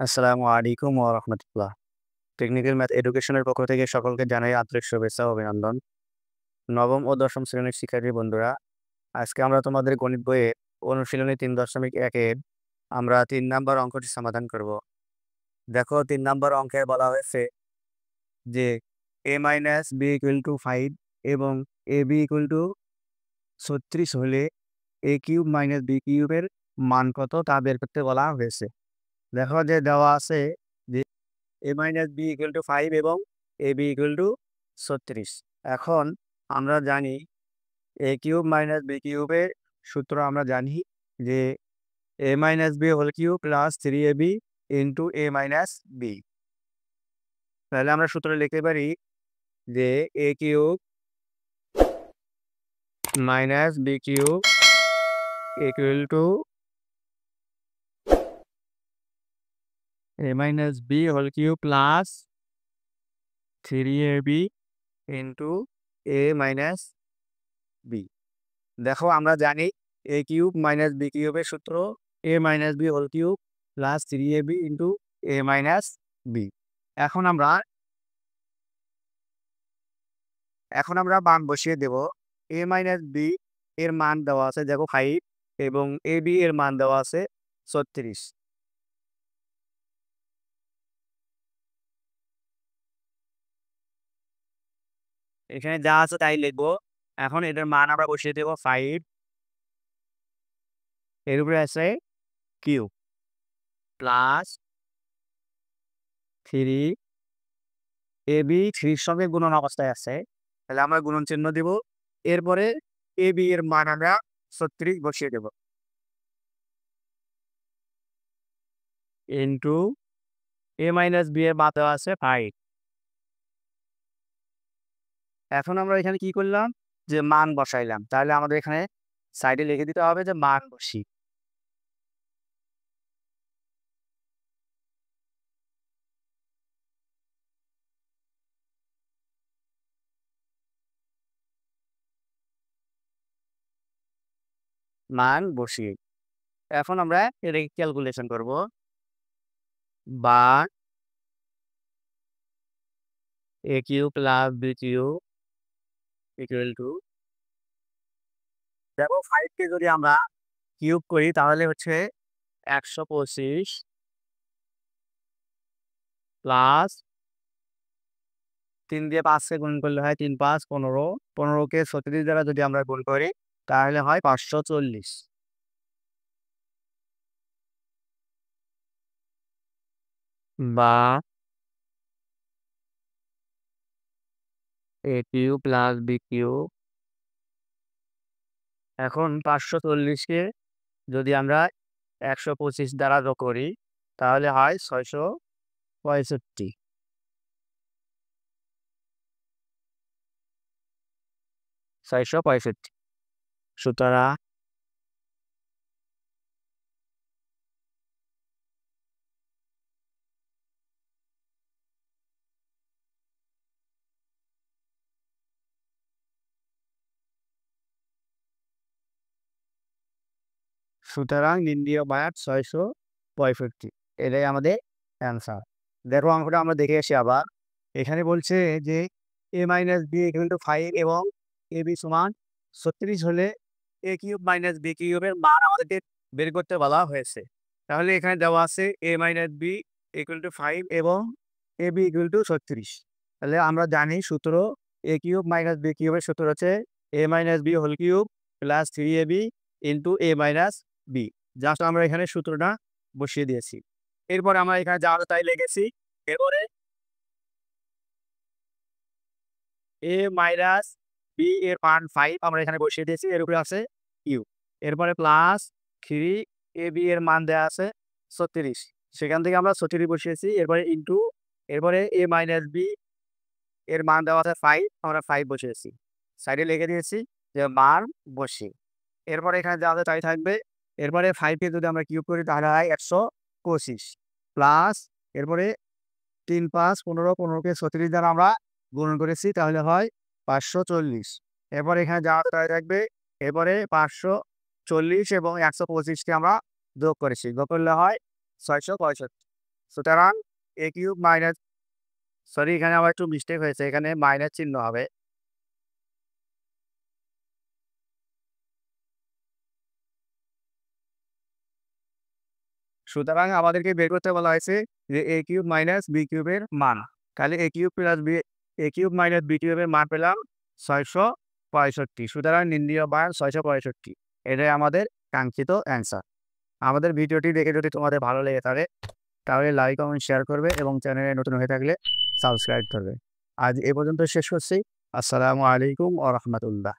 আসসালামু আলাইকুম ওয়া রাহমাতুল্লাহ। টেকনিক্যাল ম্যাথ এডুকেশনের পক্ষ থেকে সকলকে জানাই আন্তরিক শুভেচ্ছা ও অভিনন্দন। নবম ও দশম শ্রেণীর শিক্ষার্থী বন্ধুরা, আজকে আমরা তোমাদের গণিত বইয়ে অনুশীলনী ৩.১ এর আমরা ৩ নাম্বার অঙ্কটি সমাধান করব। দেখো ৩ নাম্বার অঙ্কে বলা হয়েছে যে a - b = 5 এবং ab = 36 হলে a³ - b³ এর মান কত তা বের করতে বলা হয়েছে। দেখো যে দেওয়া আছে যে a - b = 5 এবং ab = 36। এখন আমরা জানি a³ - b³ এর সূত্র আমরা জানি যে a - b whole cube plus 3ab into a - b। তাহলে আমরা সূত্র লিখতে পারি যে a³ - b³ equal to a - b whole cube plus 3ab into a - b। দেখো আমরা জানি a³ - b³ এর সূত্র a - b whole cube plus 3ab into a - b। এখন আমরা মান বসিয়ে দেব। a - b এর মান দেওয়া আছে দেখো 5 এবং ab এর মান দেওয়া আছে 36। এখানে যা আছে তাই লিখবো। এখন এটার মান আমরা বসিয়ে দেব 5, এর উপরে আছে কিউব প্লাস 3, ab 3 এর সঙ্গে গুণন অবস্থায় আছে, তাহলে আমরা গুণন চিহ্ন দিব। এরপরে ab এর মান আমরা 36 বসিয়ে দেব ইন্টু a - b এর মান দেওয়া আছে 5। এখন আমরা এখানে কি করলাম যে মান বসাইলাম, তাহলে আমাদের এখানে সাইডে লিখে দিতে হবে যে মান বসি। মান বসিয়ে এখন আমরা এটা ক্যালকুলেশন করব। বা a³ plus b³ equal two, দেখো 5 কে যদি আমরা কিউব করি তাহলে হচ্ছে 125 প্লাস 3 দিয়ে 5 কে গুণ করলে হয় 3 × 5 = 15, 15 কে 36 দ্বারা যদি আমরা গুণ করি তাহলে হয় 540। বা a³ প্লাস b³ এখন 540 কে যদি আমরা 125 দ্বারা যোগ করি তাহলে হয় 665। সুতরাং নির্ণীয় মান 665, এটাই আমাদের অ্যান্সার। দেখো অঙ্কটা আমরা দেখে আসি আবার। এখানে বলছে যে a - b = 5 এবং ab সমান 36 হলে a³ - b³ এর মান আমাদেরকে বের করতে বলা হয়েছে। তাহলে এখানে দেওয়া আছে a - b = 5 এবং ab = 36। তাহলে আমরা জানি সূত্র a³ - b³ এর সূত্র হচ্ছে a - b whole cube plus 3ab into a - b। Just আমরা এখানে সূত্রটা বসিয়ে দিয়েছি। এরপরে আমরা এখানে যা আছে তাই লিখেছি। এরপরে a - b এর মান 5 আমরা এখানে বসিয়ে দিয়েছি, এর উপরে আছে কিউব। এরপরে প্লাস 3ab এর মান দেওয়া আছে 36, সেখান থেকে আমরা 36 বসিয়েছি। এরপরে ইন্টু, এরপরে a - b এর মান দেওয়া আছে 5, আমরা 5 বসিয়েছি। সাইডে লিখে দিয়েছি যে মান বসি। এরপরে এখানে যা আছে তাই থাকবে। এরপরে 5 কে যদি আমরা কিউব করি তাহলে হয় 125 প্লাস, এরপরে 3, 5, 15, 15 কে 36 দ্বারা আমরা গুণন করেছি তাহলে হয় 540। এরপরে এখানে যা আছে তাই থাকবে। এরপরে 540 এবং 125 কে আমরা যোগ করেছি, যোগ করলে হয় 665। সুতরাং এ কিউব মাইনাস, সরি এখানে আমার একটু মিস্টেক হয়েছে, এখানে মাইনাস চিহ্ন হবে। সুতরাং আমাদেরকে বের করতে বলা হয়েছে যে এ কিউব মাইনাস বি কিউবের মান। তাহলে এ কিউব প্লাস বি, এ কিউব মাইনাস বি কিউবের মান পেলাম 665। সুতরাং নির্ণীয় মান 665। এটাই আমাদের কাঙ্ক্ষিত অ্যান্সার। আমাদের ভিডিওটি দেখে যদি তোমাদের ভালো লেগে থাকে তাহলে লাইক কমেন্ট শেয়ার করবে এবং চ্যানেলে নতুন হয়ে থাকলে সাবস্ক্রাইব করবে। আজ এ পর্যন্ত শেষ করছি। আসসালামু আলাইকুম ওয়া রাহমাতুল্লাহ।